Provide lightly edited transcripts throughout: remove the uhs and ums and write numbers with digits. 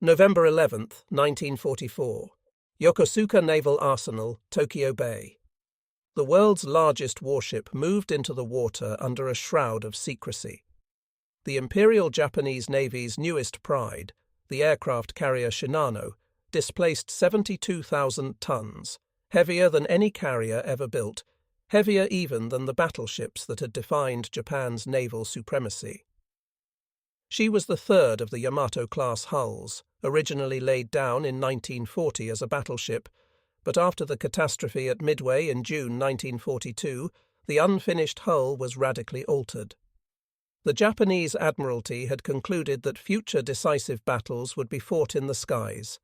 November 11, 1944. Yokosuka Naval Arsenal, Tokyo Bay. The world's largest warship moved into the water under a shroud of secrecy. The Imperial Japanese Navy's newest pride, the aircraft carrier Shinano, displaced 72,000 tons, heavier than any carrier ever built, heavier even than the battleships that had defined Japan's naval supremacy. She was the third of the Yamato-class hulls, originally laid down in 1940 as a battleship, but after the catastrophe at Midway in June 1942, the unfinished hull was radically altered. The Japanese Admiralty had concluded that future decisive battles would be fought in the skies.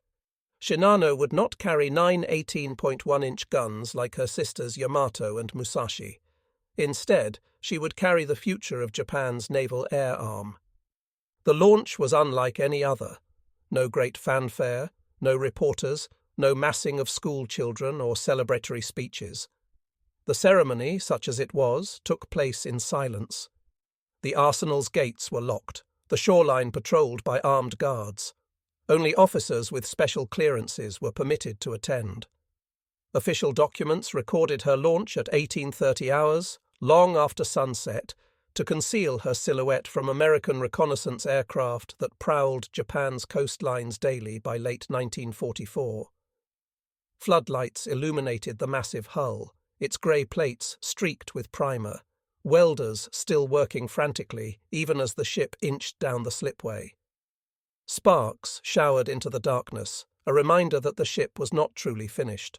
Shinano would not carry 9 18.1-inch guns like her sisters Yamato and Musashi. Instead, she would carry the future of Japan's naval air arm. The launch was unlike any other. No great fanfare, no reporters, no massing of school children or celebratory speeches. The ceremony, such as it was, took place in silence. The arsenal's gates were locked, the shoreline patrolled by armed guards. Only officers with special clearances were permitted to attend. Official documents recorded her launch at 1830 hours, long after sunset, to conceal her silhouette from American reconnaissance aircraft that prowled Japan's coastlines daily by late 1944. Floodlights illuminated the massive hull, its grey plates streaked with primer, welders still working frantically even as the ship inched down the slipway. Sparks showered into the darkness, a reminder that the ship was not truly finished.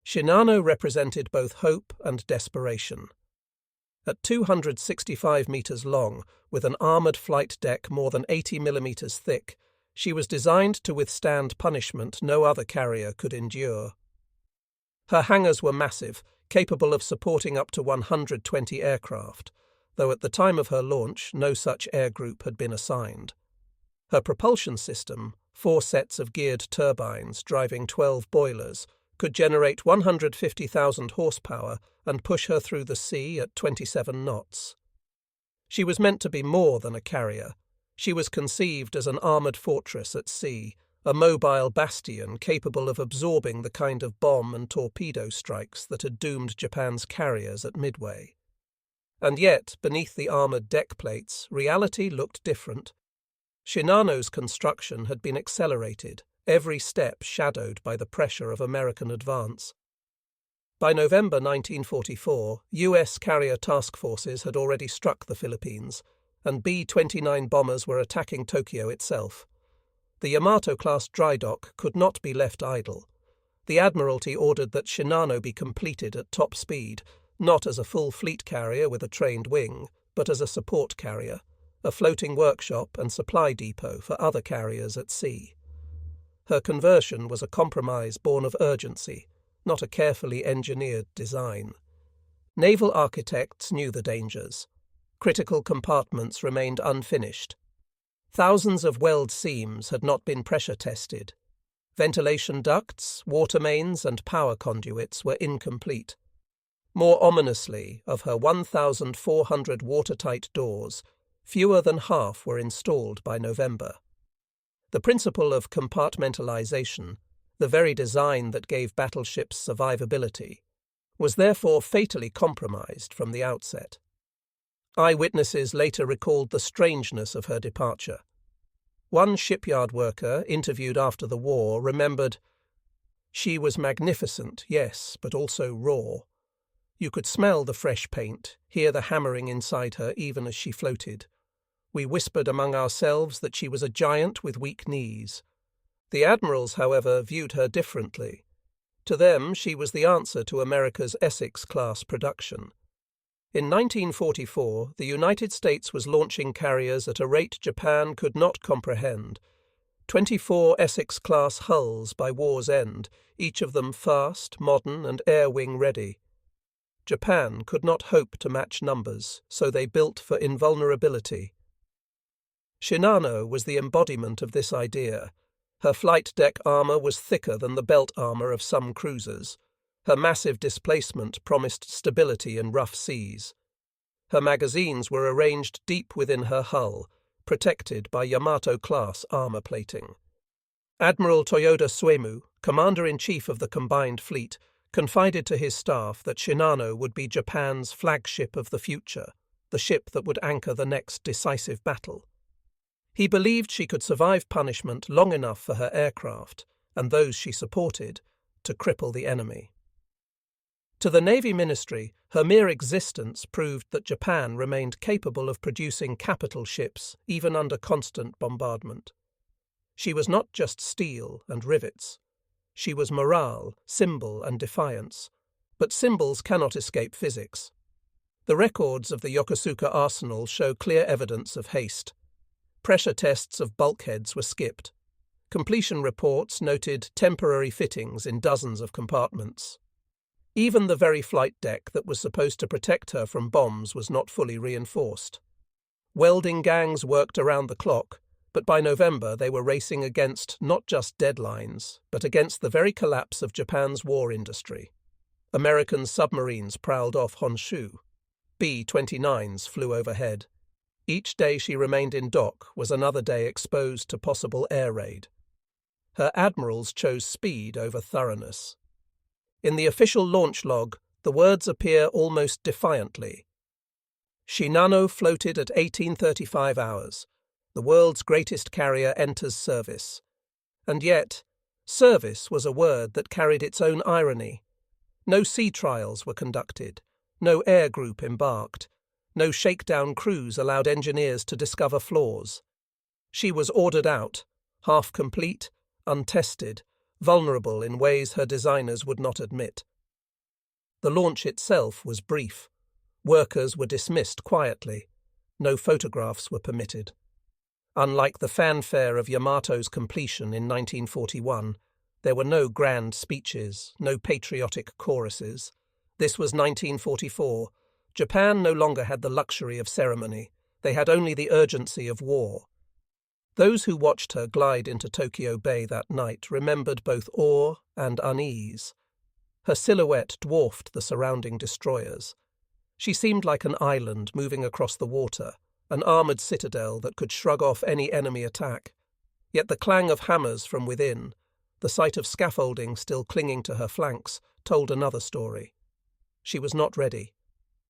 Shinano represented both hope and desperation. At 265 metres long, with an armoured flight deck more than 80 millimetres thick, she was designed to withstand punishment no other carrier could endure. Her hangars were massive, capable of supporting up to 120 aircraft, though at the time of her launch no such air group had been assigned. Her propulsion system, 4 sets of geared turbines driving 12 boilers, could generate 150,000 horsepower and push her through the sea at 27 knots. She was meant to be more than a carrier. She was conceived as an armoured fortress at sea, a mobile bastion capable of absorbing the kind of bomb and torpedo strikes that had doomed Japan's carriers at Midway. And yet, beneath the armoured deck plates, reality looked different. Shinano's construction had been accelerated, every step shadowed by the pressure of American advance. By November 1944, U.S. carrier task forces had already struck the Philippines, and B-29 bombers were attacking Tokyo itself. The Yamato-class dry dock could not be left idle. The Admiralty ordered that Shinano be completed at top speed, not as a full fleet carrier with a trained wing, but as a support carrier, a floating workshop and supply depot for other carriers at sea. Her conversion was a compromise born of urgency, not a carefully engineered design. Naval architects knew the dangers. Critical compartments remained unfinished. Thousands of weld seams had not been pressure tested. Ventilation ducts, water mains, and power conduits were incomplete. More ominously, of her 1,400 watertight doors, fewer than half were installed by November. The principle of compartmentalization, the very design that gave battleships survivability, was therefore fatally compromised from the outset. Eyewitnesses later recalled the strangeness of her departure. One shipyard worker, interviewed after the war, remembered, "She was magnificent, yes, but also raw. You could smell the fresh paint, hear the hammering inside her even as she floated. We whispered among ourselves that she was a giant with weak knees." The Admirals, however, viewed her differently. To them, she was the answer to America's Essex-class production. In 1944, the United States was launching carriers at a rate Japan could not comprehend. 24 Essex-class hulls by war's end, each of them fast, modern, and air-wing ready. Japan could not hope to match numbers, so they built for invulnerability. Shinano was the embodiment of this idea. Her flight deck armour was thicker than the belt armour of some cruisers. Her massive displacement promised stability in rough seas. Her magazines were arranged deep within her hull, protected by Yamato-class armour plating. Admiral Toyoda Suemu, commander-in-chief of the combined fleet, confided to his staff that Shinano would be Japan's flagship of the future, the ship that would anchor the next decisive battle. He believed she could survive punishment long enough for her aircraft, and those she supported, to cripple the enemy. To the Navy Ministry, her mere existence proved that Japan remained capable of producing capital ships even under constant bombardment. She was not just steel and rivets. She was morale, symbol, and defiance. But symbols cannot escape physics. The records of the Yokosuka arsenal show clear evidence of haste. Pressure tests of bulkheads were skipped. Completion reports noted temporary fittings in dozens of compartments. Even the very flight deck that was supposed to protect her from bombs was not fully reinforced. Welding gangs worked around the clock, but by November they were racing against not just deadlines, but against the very collapse of Japan's war industry. American submarines prowled off Honshu. B-29s flew overhead. Each day she remained in dock was another day exposed to possible air raid. Her admirals chose speed over thoroughness. In the official launch log, the words appear almost defiantly. Shinano floated at 1835 hours. The world's greatest carrier enters service. And yet, service was a word that carried its own irony. No sea trials were conducted. No air group embarked. No shakedown crews allowed engineers to discover flaws. She was ordered out, half complete, untested, vulnerable in ways her designers would not admit. The launch itself was brief. Workers were dismissed quietly. No photographs were permitted. Unlike the fanfare of Yamato's completion in 1941, there were no grand speeches, no patriotic choruses. This was 1944. Japan no longer had the luxury of ceremony. They had only the urgency of war. Those who watched her glide into Tokyo Bay that night remembered both awe and unease. Her silhouette dwarfed the surrounding destroyers. She seemed like an island moving across the water, an armoured citadel that could shrug off any enemy attack. Yet the clang of hammers from within, the sight of scaffolding still clinging to her flanks, told another story. She was not ready.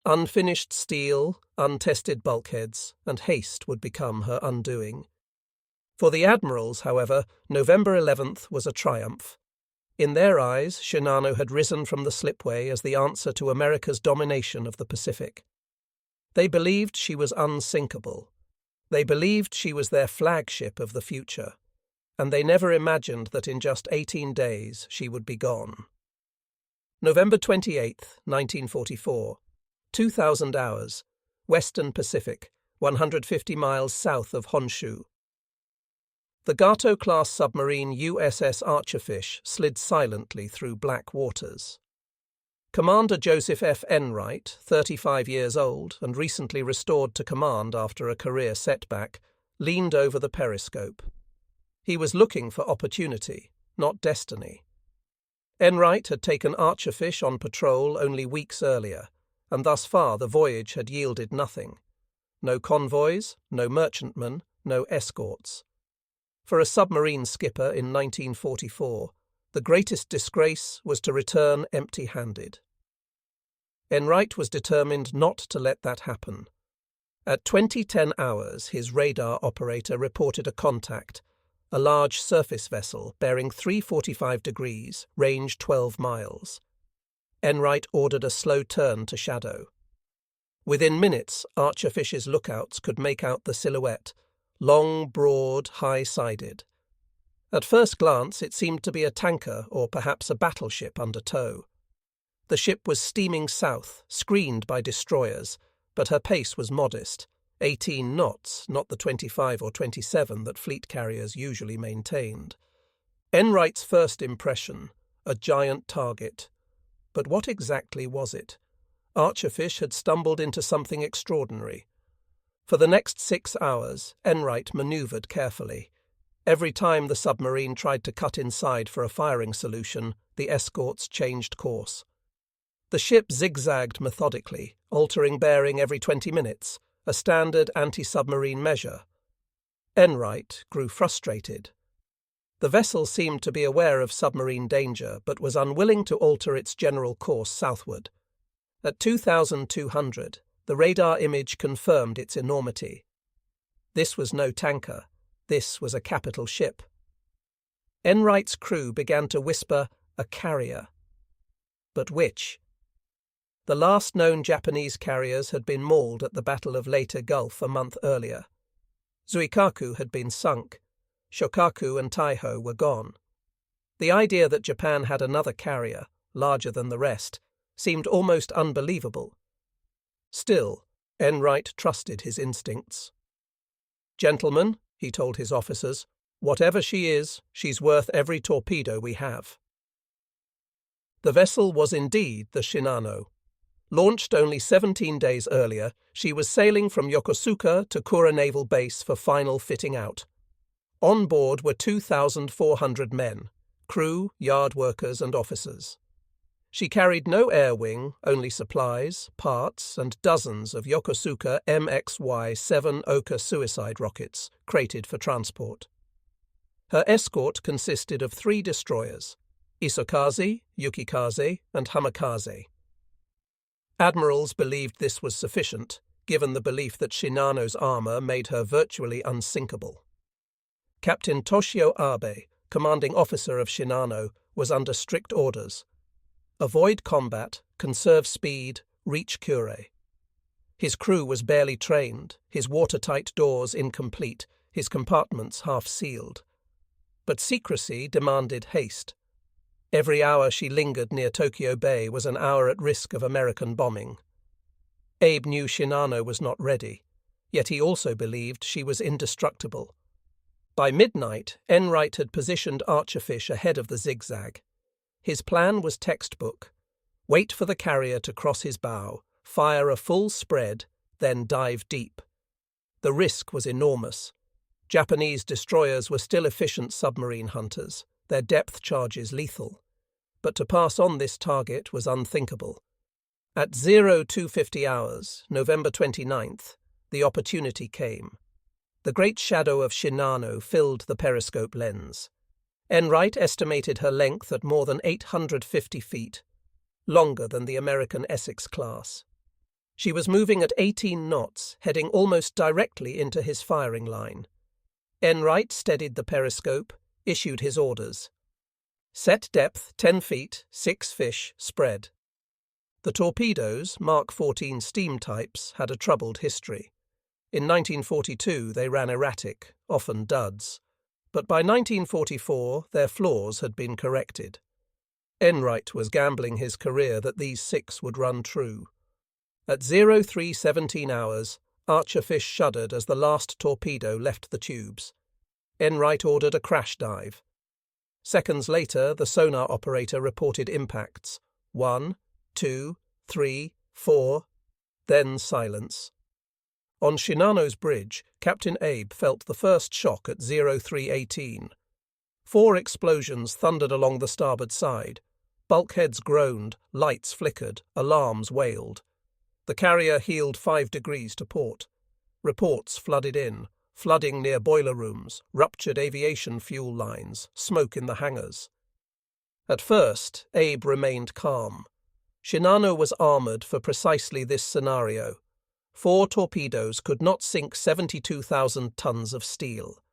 Unfinished steel, untested bulkheads, and haste would become her undoing. For the Admirals, however, November 11th was a triumph. In their eyes, Shinano had risen from the slipway as the answer to America's domination of the Pacific. They believed she was unsinkable. They believed she was their flagship of the future. And they never imagined that in just 18 days she would be gone. November 28th, 1944. 2,000 hours. Western Pacific, 150 miles south of Honshu. The Yamato-class submarine USS Archerfish slid silently through black waters. Commander Joseph Enright, 35 years old and recently restored to command after a career setback, leaned over the periscope. He was looking for opportunity, not destiny. Enright had taken Archerfish on patrol only weeks earlier, and thus far the voyage had yielded nothing. No convoys, no merchantmen, no escorts. For a submarine skipper in 1944, the greatest disgrace was to return empty-handed. Enright was determined not to let that happen. At 20:10 hours, his radar operator reported a contact, a large surface vessel bearing 345 degrees, range 12 miles. Enright ordered a slow turn to shadow. Within minutes, Archerfish's lookouts could make out the silhouette, long, broad, high-sided. At first glance, it seemed to be a tanker or perhaps a battleship under tow. The ship was steaming south, screened by destroyers, but her pace was modest, 18 knots, not the 25 or 27 that fleet carriers usually maintained. Enright's first impression, a giant target. But what exactly was it? Archerfish had stumbled into something extraordinary. For the next 6 hours, Enright manoeuvred carefully. Every time the submarine tried to cut inside for a firing solution, the escorts changed course. The ship zigzagged methodically, altering bearing every 20 minutes, a standard anti-submarine measure. Enright grew frustrated. The vessel seemed to be aware of submarine danger, but was unwilling to alter its general course southward. At 2,200, the radar image confirmed its enormity. This was no tanker. This was a capital ship. Enright's crew began to whisper, "a carrier." But which? The last known Japanese carriers had been mauled at the Battle of Leyte Gulf a month earlier. Zuikaku had been sunk. Shokaku and Taiho were gone. The idea that Japan had another carrier, larger than the rest, seemed almost unbelievable. Still, Enright trusted his instincts. "Gentlemen," he told his officers, "whatever she is, she's worth every torpedo we have." The vessel was indeed the Shinano. Launched only 17 days earlier, she was sailing from Yokosuka to Kura Naval Base for final fitting out. On board were 2,400 men, crew, yard workers and officers. She carried no air wing, only supplies, parts, and dozens of Yokosuka MXY-7 Oka suicide rockets, crated for transport. Her escort consisted of 3 destroyers, Isokaze, Yukikaze, and Hamikaze. Admirals believed this was sufficient, given the belief that Shinano's armour made her virtually unsinkable. Captain Toshio Abe, commanding officer of Shinano, was under strict orders. Avoid combat, conserve speed, reach Kure. His crew was barely trained, his watertight doors incomplete, his compartments half-sealed. But secrecy demanded haste. Every hour she lingered near Tokyo Bay was an hour at risk of American bombing. Abe knew Shinano was not ready, yet he also believed she was indestructible. By midnight, Enright had positioned Archerfish ahead of the zigzag. His plan was textbook. Wait for the carrier to cross his bow, fire a full spread, then dive deep. The risk was enormous. Japanese destroyers were still efficient submarine hunters, their depth charges lethal. But to pass on this target was unthinkable. At 0250 hours, November 29th, the opportunity came. The great shadow of Shinano filled the periscope lens. Enright estimated her length at more than 850 feet, longer than the American Essex class. She was moving at 18 knots, heading almost directly into his firing line. Enright steadied the periscope, issued his orders. Set depth 10 feet, 6 fish, spread. The torpedoes, Mark 14 steam types, had a troubled history. In 1942 they ran erratic, often duds. But by 1944 their flaws had been corrected. Enright was gambling his career that these 6 would run true. At 0317 hours, Archerfish shuddered as the last torpedo left the tubes. Enright ordered a crash dive. Seconds later, the sonar operator reported impacts. 1, 2, 3, 4, then silence. On Shinano's bridge, Captain Abe felt the first shock at 0318. 4 explosions thundered along the starboard side. Bulkheads groaned, lights flickered, alarms wailed. The carrier heeled 5 degrees to port. Reports flooded in, flooding near boiler rooms, ruptured aviation fuel lines, smoke in the hangars. At first, Abe remained calm. Shinano was armoured for precisely this scenario. 4 torpedoes could not sink 72,000 tons of steel.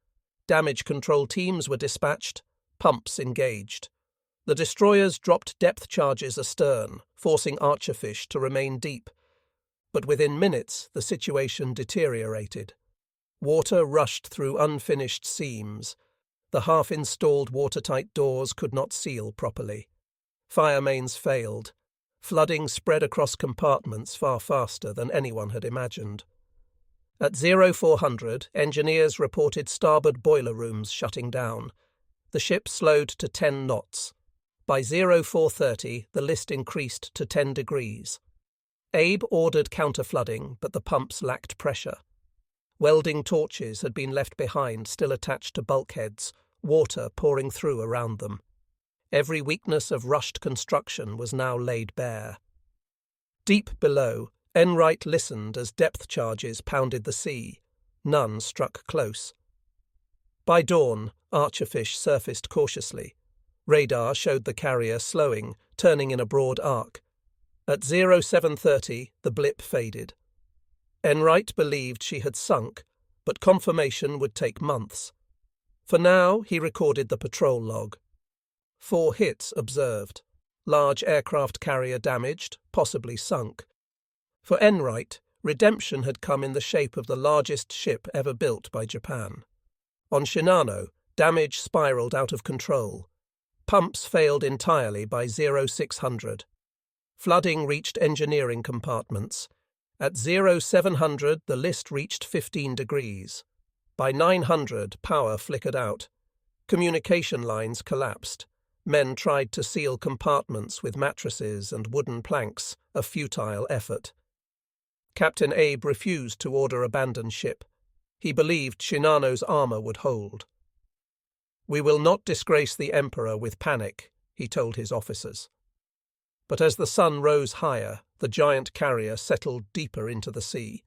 Damage control teams were dispatched, pumps engaged. The destroyers dropped depth charges astern, forcing Archerfish to remain deep. But within minutes, the situation deteriorated. Water rushed through unfinished seams. The half-installed watertight doors could not seal properly. Fire mains failed. Flooding spread across compartments far faster than anyone had imagined. At 0400, engineers reported starboard boiler rooms shutting down. The ship slowed to 10 knots. By 0430, the list increased to 10 degrees. Abe ordered counterflooding, but the pumps lacked pressure. Welding torches had been left behind, still attached to bulkheads, water pouring through around them. Every weakness of rushed construction was now laid bare. Deep below, Enright listened as depth charges pounded the sea. None struck close. By dawn, Archerfish surfaced cautiously. Radar showed the carrier slowing, turning in a broad arc. At 0730, the blip faded. Enright believed she had sunk, but confirmation would take months. For now, he recorded the patrol log. 4 hits observed. Large aircraft carrier damaged, possibly sunk. For Enright, redemption had come in the shape of the largest ship ever built by Japan. On Shinano, damage spiraled out of control. Pumps failed entirely by 0600. Flooding reached engineering compartments. At 0700, the list reached 15 degrees. By 900, power flickered out. Communication lines collapsed. Men tried to seal compartments with mattresses and wooden planks, a futile effort. Captain Abe refused to order abandon ship. He believed Shinano's armor would hold. "We will not disgrace the Emperor with panic," he told his officers. But as the sun rose higher, the giant carrier settled deeper into the sea.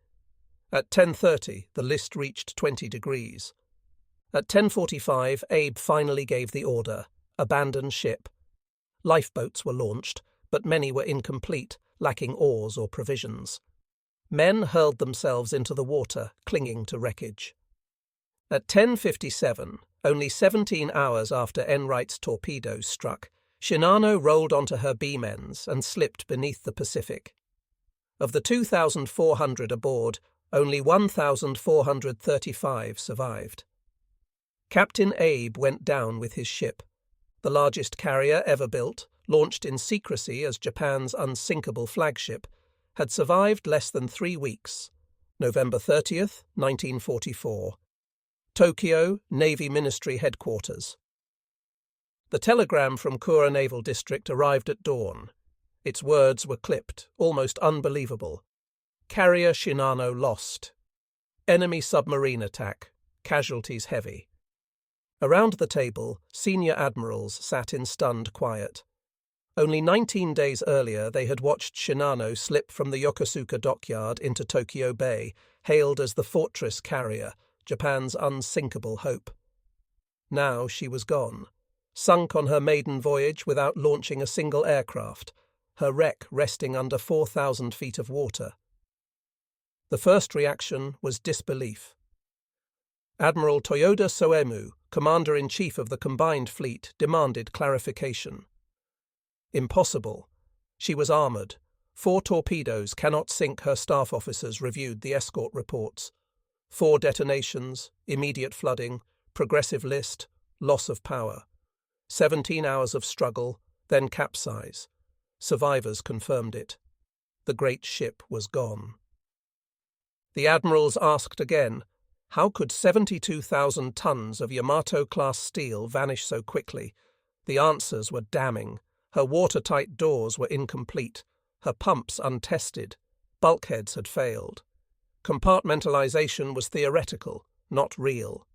At 10:30, the list reached 20 degrees. At 10:45, Abe finally gave the order: abandon ship. Lifeboats were launched, but many were incomplete, lacking oars or provisions. Men hurled themselves into the water, clinging to wreckage. At 10:57, only 17 hours after Enright's torpedoes struck, Shinano rolled onto her beam ends and slipped beneath the Pacific. Of the 2,400 aboard, only 1,435 survived. Captain Abe went down with his ship. The largest carrier ever built, launched in secrecy as Japan's unsinkable flagship, had survived less than 3 weeks. November 30th, 1944. Tokyo, Navy Ministry Headquarters. The telegram from Kura Naval District arrived at dawn. Its words were clipped, almost unbelievable. Carrier Shinano lost. Enemy submarine attack. Casualties heavy. Around the table, senior admirals sat in stunned quiet. Only 19 days earlier, they had watched Shinano slip from the Yokosuka dockyard into Tokyo Bay, hailed as the fortress carrier, Japan's unsinkable hope. Now she was gone, sunk on her maiden voyage without launching a single aircraft, her wreck resting under 4,000 feet of water. The first reaction was disbelief. Admiral Toyoda Soemu, Commander-in-Chief of the Combined Fleet, demanded clarification. Impossible. She was armoured. 4 torpedoes cannot sink, her staff officers reviewed the escort reports. 4 detonations, immediate flooding, progressive list, loss of power. 17 hours of struggle, then capsize. Survivors confirmed it. The great ship was gone. The admirals asked again, how could 72,000 tons of Yamato-class steel vanish so quickly? The answers were damning. Her watertight doors were incomplete, her pumps untested, bulkheads had failed. Compartmentalization was theoretical, not real.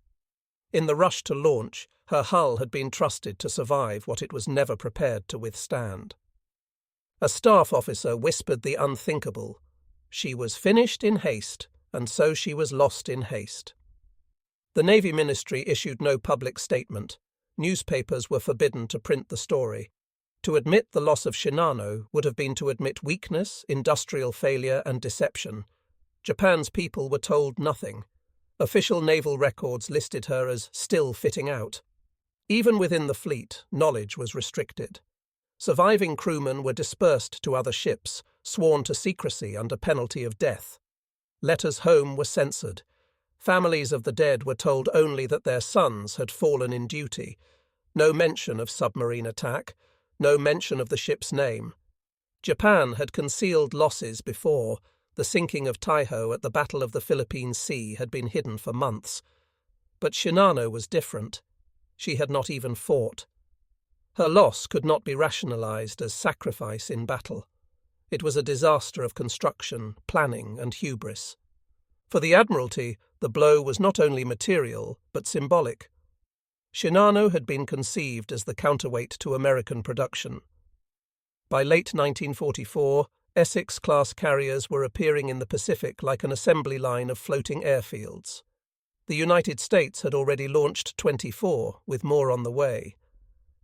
In the rush to launch, her hull had been trusted to survive what it was never prepared to withstand. A staff officer whispered the unthinkable. She was finished in haste, and so she was lost in haste. The Navy Ministry issued no public statement. Newspapers were forbidden to print the story. To admit the loss of Shinano would have been to admit weakness, industrial failure, and deception. Japan's people were told nothing. Official naval records listed her as still fitting out. Even within the fleet, knowledge was restricted. Surviving crewmen were dispersed to other ships, sworn to secrecy under penalty of death. Letters home were censored. Families of the dead were told only that their sons had fallen in duty. No mention of submarine attack. No mention of the ship's name. Japan had concealed losses before. The sinking of Taiho at the Battle of the Philippine Sea had been hidden for months. But Shinano was different. She had not even fought. Her loss could not be rationalized as sacrifice in battle. It was a disaster of construction, planning, and hubris. For the Admiralty, the blow was not only material, but symbolic. Shinano had been conceived as the counterweight to American production. By late 1944, Essex-class carriers were appearing in the Pacific like an assembly line of floating airfields. The United States had already launched 24, with more on the way.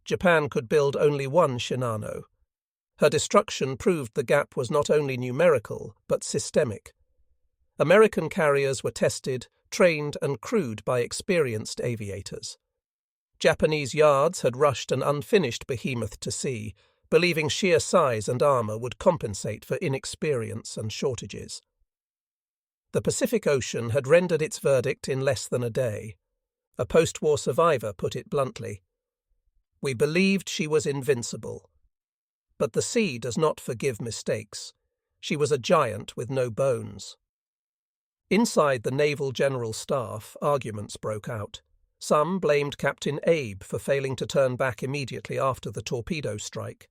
Japan could build only one Shinano. Her destruction proved the gap was not only numerical, but systemic. American carriers were tested, trained and crewed by experienced aviators. Japanese yards had rushed an unfinished behemoth to sea, believing sheer size and armour would compensate for inexperience and shortages. The Pacific Ocean had rendered its verdict in less than a day. A post-war survivor put it bluntly. We believed she was invincible. But the sea does not forgive mistakes. She was a giant with no bones. Inside the Naval General Staff, arguments broke out. Some blamed Captain Abe for failing to turn back immediately after the torpedo strike.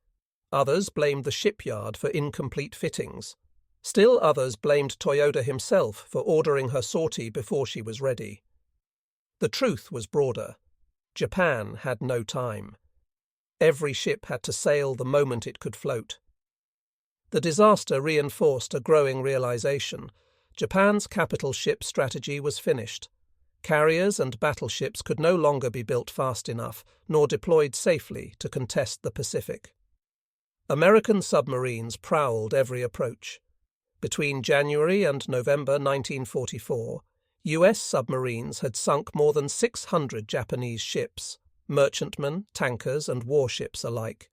Others blamed the shipyard for incomplete fittings. Still others blamed Toyota himself for ordering her sortie before she was ready. The truth was broader. Japan had no time. Every ship had to sail the moment it could float. The disaster reinforced a growing realization. Japan's capital ship strategy was finished. Carriers and battleships could no longer be built fast enough, nor deployed safely to contest the Pacific. American submarines prowled every approach. Between January and November 1944, US submarines had sunk more than 600 Japanese ships, merchantmen, tankers and warships alike.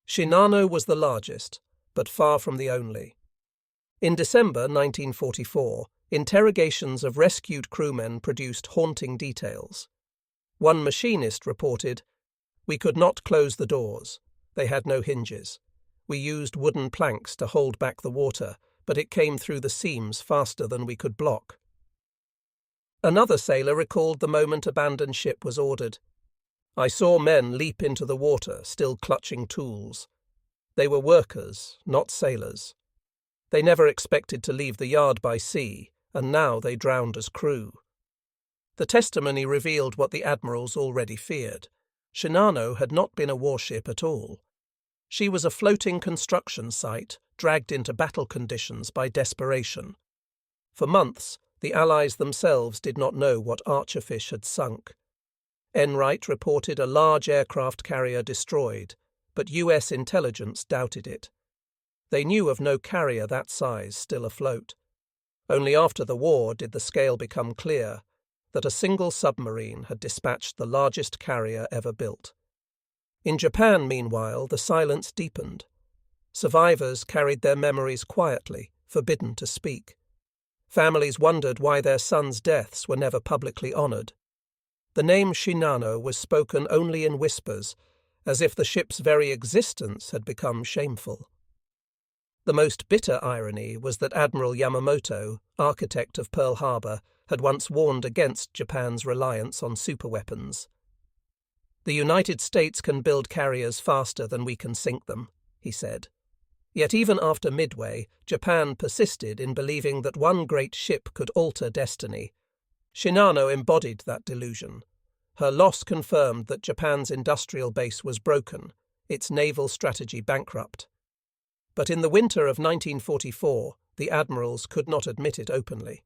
Shinano was the largest, but far from the only. In December 1944, interrogations of rescued crewmen produced haunting details. One machinist reported, "We could not close the doors. They had no hinges. We used wooden planks to hold back the water, but it came through the seams faster than we could block." Another sailor recalled the moment abandoned ship was ordered. "I saw men leap into the water, still clutching tools. They were workers, not sailors. They never expected to leave the yard by sea, and now they drowned as crew." The testimony revealed what the Admirals already feared. Shinano had not been a warship at all. She was a floating construction site, dragged into battle conditions by desperation. For months, the Allies themselves did not know what Archerfish had sunk. Enright reported a large aircraft carrier destroyed, but US intelligence doubted it. They knew of no carrier that size still afloat. Only after the war did the scale become clear that a single submarine had dispatched the largest carrier ever built. In Japan, meanwhile, the silence deepened. Survivors carried their memories quietly, forbidden to speak. Families wondered why their sons' deaths were never publicly honoured. The name Shinano was spoken only in whispers, as if the ship's very existence had become shameful. The most bitter irony was that Admiral Yamamoto, architect of Pearl Harbor, had once warned against Japan's reliance on superweapons. "The United States can build carriers faster than we can sink them," he said. Yet even after Midway, Japan persisted in believing that one great ship could alter destiny. Shinano embodied that delusion. Her loss confirmed that Japan's industrial base was broken, its naval strategy bankrupt. But in the winter of 1944, the Admirals could not admit it openly.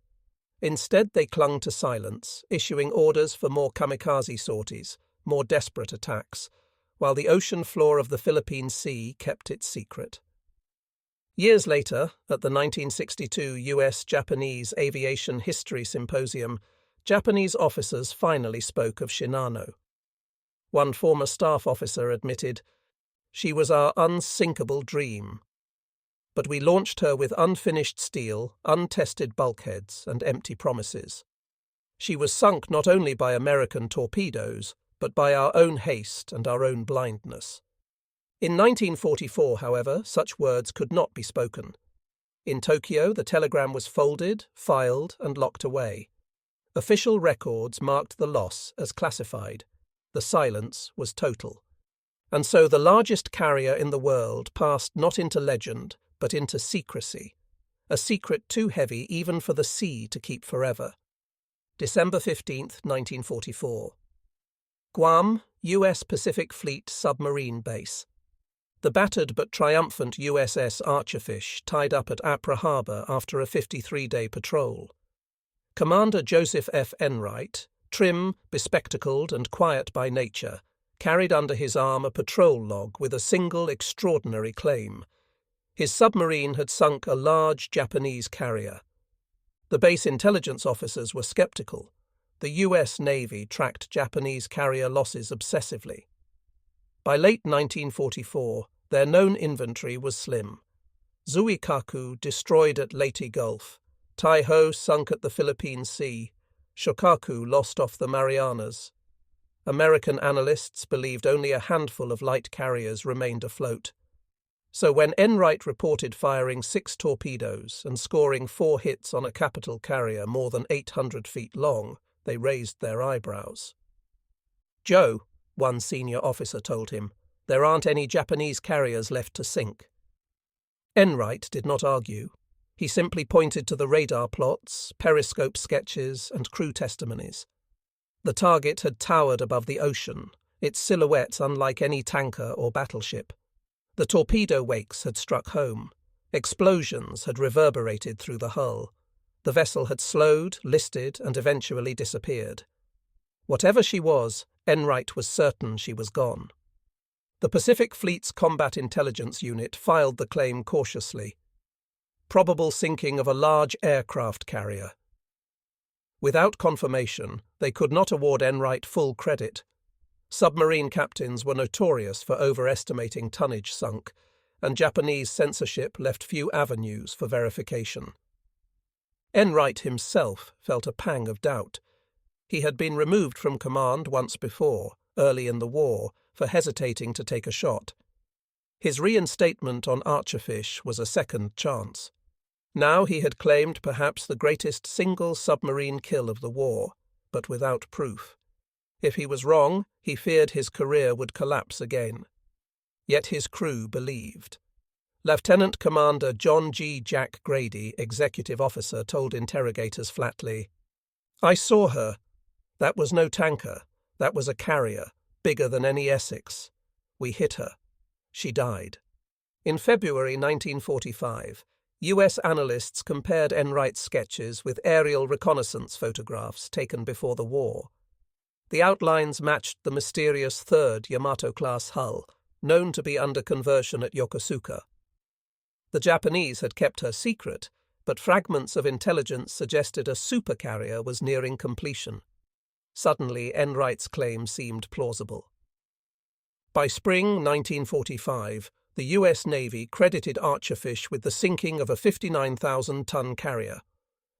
Instead, they clung to silence, issuing orders for more kamikaze sorties, more desperate attacks, while the ocean floor of the Philippine Sea kept its secret. Years later, at the 1962 US-Japanese Aviation History Symposium, Japanese officers finally spoke of Shinano. One former staff officer admitted, "She was our unsinkable dream. But we launched her with unfinished steel, untested bulkheads, and empty promises. She was sunk not only by American torpedoes, but by our own haste and our own blindness." In 1944, however, such words could not be spoken. In Tokyo, the telegram was folded, filed, and locked away. Official records marked the loss as classified. The silence was total. And so the largest carrier in the world passed not into legend, but into secrecy, a secret too heavy even for the sea to keep forever. December 15, 1944. Guam, U.S. Pacific Fleet submarine base. The battered but triumphant USS Archerfish tied up at Apra Harbor after a 53-day patrol. Commander Joseph F. Enright, trim, bespectacled, and quiet by nature, carried under his arm a patrol log with a single extraordinary claim. His submarine had sunk a large Japanese carrier. The base intelligence officers were skeptical. The U.S. Navy tracked Japanese carrier losses obsessively. By late 1944, their known inventory was slim. Zuikaku destroyed at Leyte Gulf, Taiho sunk at the Philippine Sea, Shokaku lost off the Marianas. American analysts believed only a handful of light carriers remained afloat. So when Enright reported firing 6 torpedoes and scoring 4 hits on a capital carrier more than 800 feet long, they raised their eyebrows. "Joe," one senior officer told him, "there aren't any Japanese carriers left to sink." Enright did not argue. He simply pointed to the radar plots, periscope sketches, and crew testimonies. The target had towered above the ocean, its silhouette unlike any tanker or battleship. The torpedo wakes had struck home. Explosions had reverberated through the hull. The vessel had slowed, listed, and eventually disappeared. Whatever she was, Enright was certain she was gone. The Pacific Fleet's Combat Intelligence Unit filed the claim cautiously. Probable sinking of a large aircraft carrier. Without confirmation, they could not award Enright full credit. Submarine captains were notorious for overestimating tonnage sunk, and Japanese censorship left few avenues for verification. Enright himself felt a pang of doubt. He had been removed from command once before, early in the war, for hesitating to take a shot. His reinstatement on Archerfish was a second chance. Now he had claimed perhaps the greatest single submarine kill of the war, but without proof. If he was wrong, he feared his career would collapse again. Yet his crew believed. Lieutenant Commander John G. Jack Grady, executive officer, told interrogators flatly, "I saw her. That was no tanker. That was a carrier, bigger than any Essex. We hit her. She died." In February 1945, U.S. analysts compared Enright's sketches with aerial reconnaissance photographs taken before the war. The outlines matched the mysterious third Yamato-class hull, known to be under conversion at Yokosuka. The Japanese had kept her secret, but fragments of intelligence suggested a supercarrier was nearing completion. Suddenly, Enright's claim seemed plausible. By spring 1945, the U.S. Navy credited Archerfish with the sinking of a 59,000-ton carrier,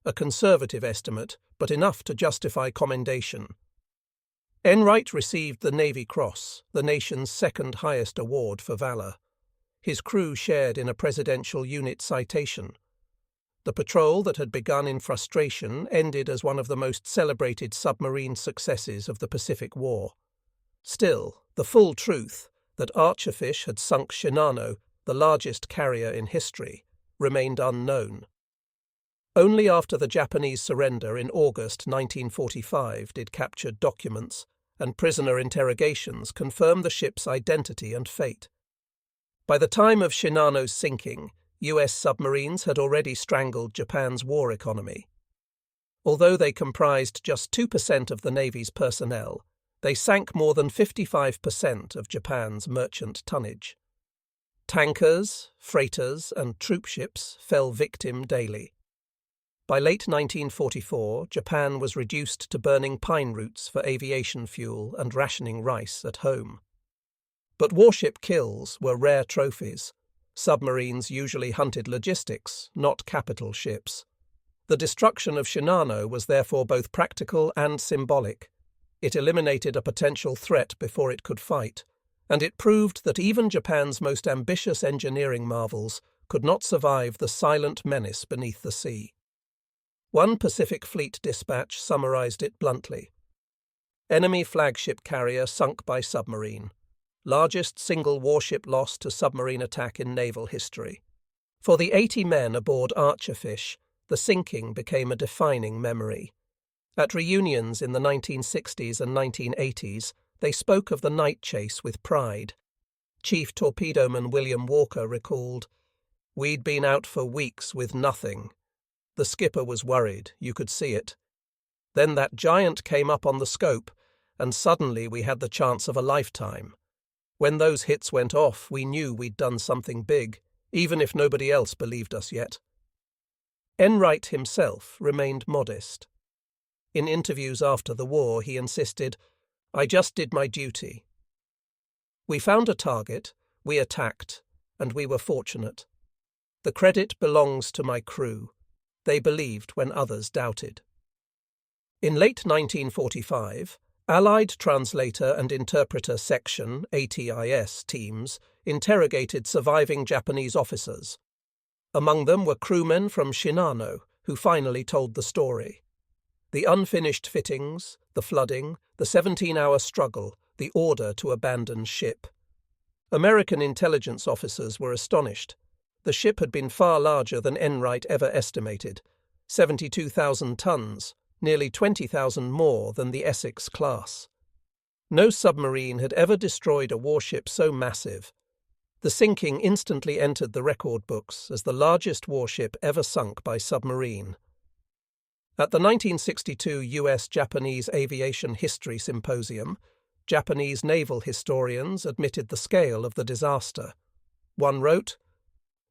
a conservative estimate, but enough to justify commendation. Enright received the Navy Cross, the nation's second highest award for valor. His crew shared in a presidential unit citation. The patrol that had begun in frustration ended as one of the most celebrated submarine successes of the Pacific War. Still, the full truth, that Archerfish had sunk Shinano, the largest carrier in history, remained unknown. Only after the Japanese surrender in August 1945 did captured documents and prisoner interrogations confirm the ship's identity and fate. By the time of Shinano's sinking, U.S. submarines had already strangled Japan's war economy. Although they comprised just 2% of the Navy's personnel, they sank more than 55% of Japan's merchant tonnage. Tankers, freighters, and troop ships fell victim daily. By late 1944, Japan was reduced to burning pine roots for aviation fuel and rationing rice at home. But warship kills were rare trophies. Submarines usually hunted logistics, not capital ships. The destruction of Shinano was therefore both practical and symbolic. It eliminated a potential threat before it could fight, and it proved that even Japan's most ambitious engineering marvels could not survive the silent menace beneath the sea. One Pacific Fleet dispatch summarized it bluntly. Enemy flagship carrier sunk by submarine. Largest single warship loss to submarine attack in naval history. For the 80 men aboard Archerfish, the sinking became a defining memory. At reunions in the 1960s and 1980s, they spoke of the night chase with pride. Chief torpedoman William Walker recalled, "We'd been out for weeks with nothing. The skipper was worried, you could see it. Then that giant came up on the scope, and suddenly we had the chance of a lifetime. When those hits went off, we knew we'd done something big, even if nobody else believed us yet. Enright himself remained modest. In interviews after the war, he insisted, "I just did my duty. We found a target, we attacked, and we were fortunate. The credit belongs to my crew. They believed when others doubted." In late 1945, Allied translator and interpreter section (ATIS) teams interrogated surviving Japanese officers. Among them were crewmen from Shinano, who finally told the story. The unfinished fittings, the flooding, the 17-hour struggle, the order to abandon ship. American intelligence officers were astonished. The ship had been far larger than Enright ever estimated, 72,000 tons, nearly 20,000 more than the Essex class. No submarine had ever destroyed a warship so massive. The sinking instantly entered the record books as the largest warship ever sunk by submarine. At the 1962 U.S.-Japanese Aviation History Symposium, Japanese naval historians admitted the scale of the disaster. One wrote,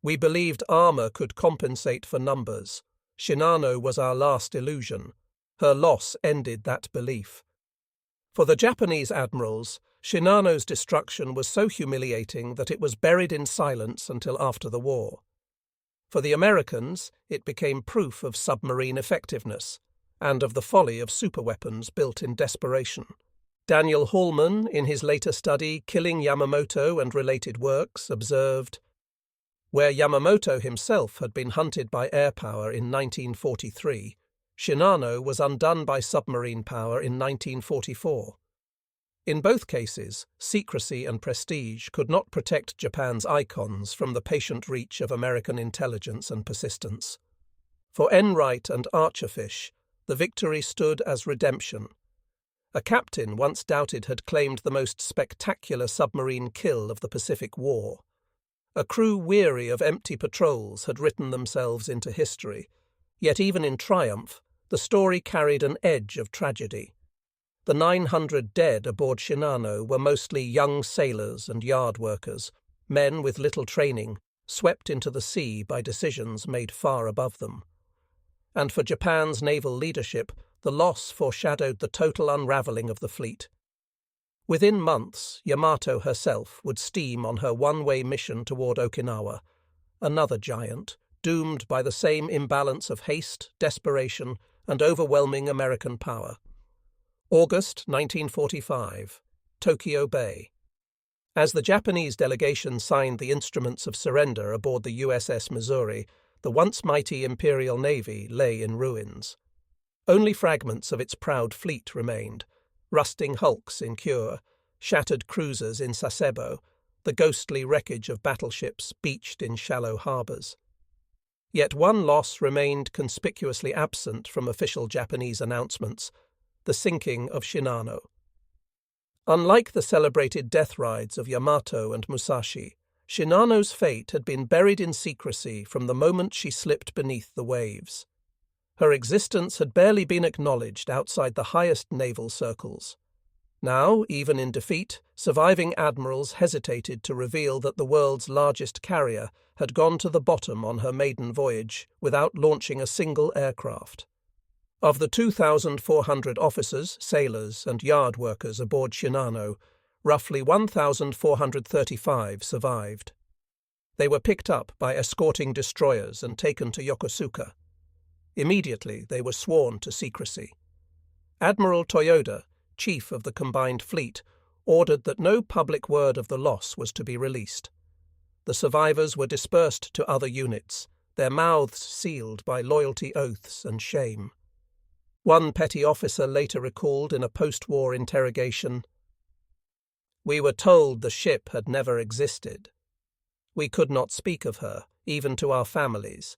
"We believed armor could compensate for numbers. Shinano was our last illusion. Her loss ended that belief." For the Japanese admirals, Shinano's destruction was so humiliating that it was buried in silence until after the war. For the Americans, it became proof of submarine effectiveness and of the folly of superweapons built in desperation. Daniel Hallman, in his later study Killing Yamamoto and Related Works, observed, "Where Yamamoto himself had been hunted by air power in 1943, Shinano was undone by submarine power in 1944. In both cases, secrecy and prestige could not protect Japan's icons from the patient reach of American intelligence and persistence. For Enright and Archerfish, the victory stood as redemption. A captain once doubted had claimed the most spectacular submarine kill of the Pacific War. A crew weary of empty patrols had written themselves into history, yet even in triumph, the story carried an edge of tragedy. The 900 dead aboard Shinano were mostly young sailors and yard workers, men with little training, swept into the sea by decisions made far above them. And for Japan's naval leadership, the loss foreshadowed the total unravelling of the fleet. Within months, Yamato herself would steam on her one-way mission toward Okinawa, another giant, doomed by the same imbalance of haste, desperation, and overwhelming American power. August 1945, Tokyo Bay. As the Japanese delegation signed the instruments of surrender aboard the USS Missouri, the once mighty Imperial Navy lay in ruins. Only fragments of its proud fleet remained, rusting hulks in Kure, shattered cruisers in Sasebo, the ghostly wreckage of battleships beached in shallow harbours. Yet one loss remained conspicuously absent from official Japanese announcements: the sinking of Shinano. Unlike the celebrated death rides of Yamato and Musashi, Shinano's fate had been buried in secrecy from the moment she slipped beneath the waves. Her existence had barely been acknowledged outside the highest naval circles. Now, even in defeat, surviving admirals hesitated to reveal that the world's largest carrier had gone to the bottom on her maiden voyage without launching a single aircraft. Of the 2,400 officers, sailors, and yard workers aboard Shinano, roughly 1,435 survived. They were picked up by escorting destroyers and taken to Yokosuka. Immediately, they were sworn to secrecy. Admiral Toyoda, chief of the combined fleet, ordered that no public word of the loss was to be released. The survivors were dispersed to other units, their mouths sealed by loyalty oaths and shame. One petty officer later recalled in a post-war interrogation, "We were told the ship had never existed. We could not speak of her, even to our families.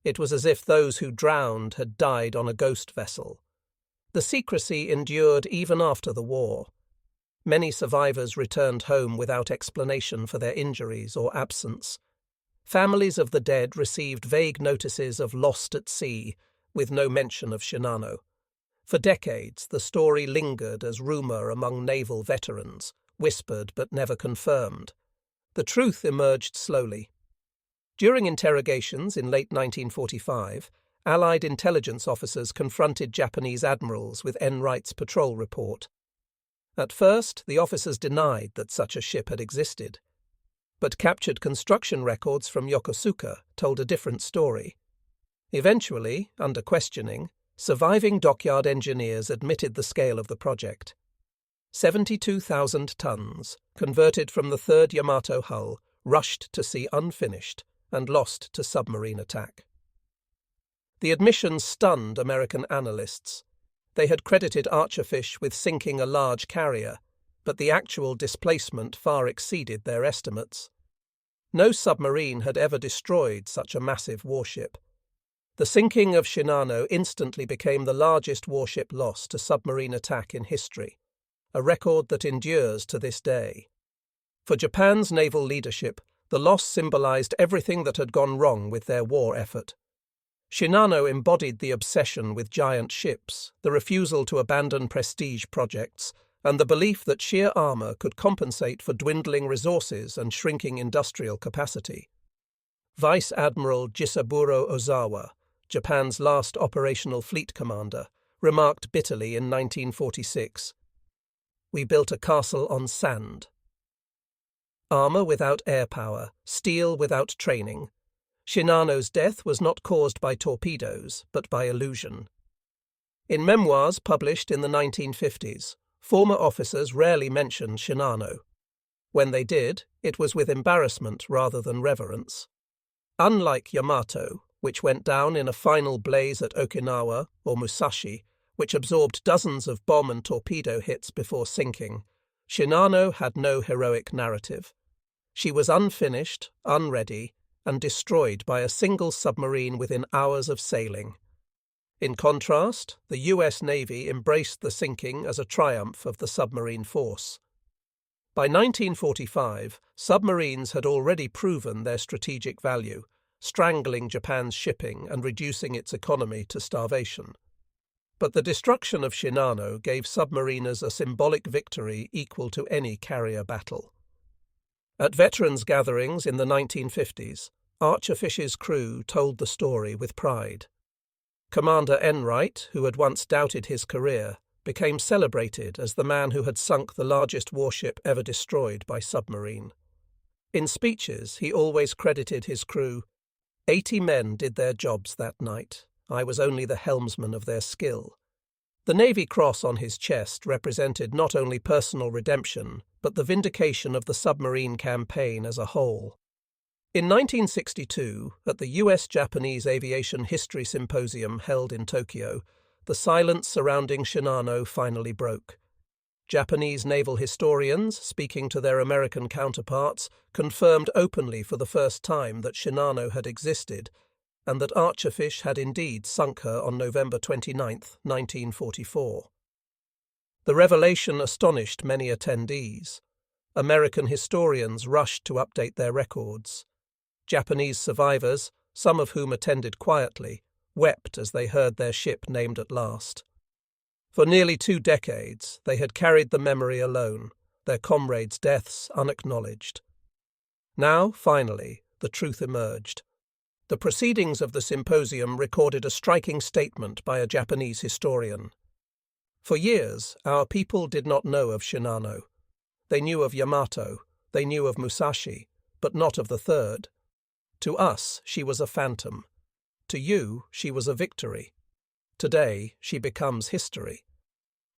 It was as if those who drowned had died on a ghost vessel." The secrecy endured even after the war. Many survivors returned home without explanation for their injuries or absence. Families of the dead received vague notices of lost at sea, with no mention of Shinano. For decades, the story lingered as rumor among naval veterans, whispered but never confirmed. The truth emerged slowly. During interrogations in late 1945, Allied intelligence officers confronted Japanese admirals with Enright's patrol report. At first, the officers denied that such a ship had existed. But captured construction records from Yokosuka told a different story. Eventually, under questioning, surviving dockyard engineers admitted the scale of the project. 72,000 tons, converted from the third Yamato hull, rushed to sea unfinished and lost to submarine attack. The admission stunned American analysts. They had credited Archerfish with sinking a large carrier, but the actual displacement far exceeded their estimates. No submarine had ever destroyed such a massive warship. The sinking of Shinano instantly became the largest warship loss to submarine attack in history, a record that endures to this day. For Japan's naval leadership, the loss symbolized everything that had gone wrong with their war effort. Shinano embodied the obsession with giant ships, the refusal to abandon prestige projects, and the belief that sheer armor could compensate for dwindling resources and shrinking industrial capacity. Vice Admiral Jisaburo Ozawa, Japan's last operational fleet commander, remarked bitterly in 1946, "We built a castle on sand." Armor without air power, steel without training. Shinano's death was not caused by torpedoes, but by illusion. In memoirs published in the 1950s, former officers rarely mentioned Shinano. When they did, it was with embarrassment rather than reverence. Unlike Yamato, which went down in a final blaze at Okinawa, or Musashi, which absorbed dozens of bomb and torpedo hits before sinking, Shinano had no heroic narrative. She was unfinished, unready, and destroyed by a single submarine within hours of sailing. In contrast, the US Navy embraced the sinking as a triumph of the submarine force. By 1945, submarines had already proven their strategic value, strangling Japan's shipping and reducing its economy to starvation. But the destruction of Shinano gave submariners a symbolic victory equal to any carrier battle. At veterans' gatherings in the 1950s, Archerfish's crew told the story with pride. Commander Enright, who had once doubted his career, became celebrated as the man who had sunk the largest warship ever destroyed by submarine. In speeches, he always credited his crew, 80 men did their jobs that night. I was only the helmsman of their skill." The Navy Cross on his chest represented not only personal redemption, but the vindication of the submarine campaign as a whole. In 1962, at the U.S.-Japanese Aviation History Symposium held in Tokyo, the silence surrounding Shinano finally broke. Japanese naval historians, speaking to their American counterparts, confirmed openly for the first time that Shinano had existed, and that Archerfish had indeed sunk her on November 29, 1944. The revelation astonished many attendees. American historians rushed to update their records. Japanese survivors, some of whom attended quietly, wept as they heard their ship named at last. For nearly 2 decades, they had carried the memory alone, their comrades' deaths unacknowledged. Now, finally, the truth emerged. The proceedings of the symposium recorded a striking statement by a Japanese historian. For years, our people did not know of Shinano. They knew of Yamato, they knew of Musashi, but not of the third. To us, she was a phantom. To you, she was a victory. Today, she becomes history.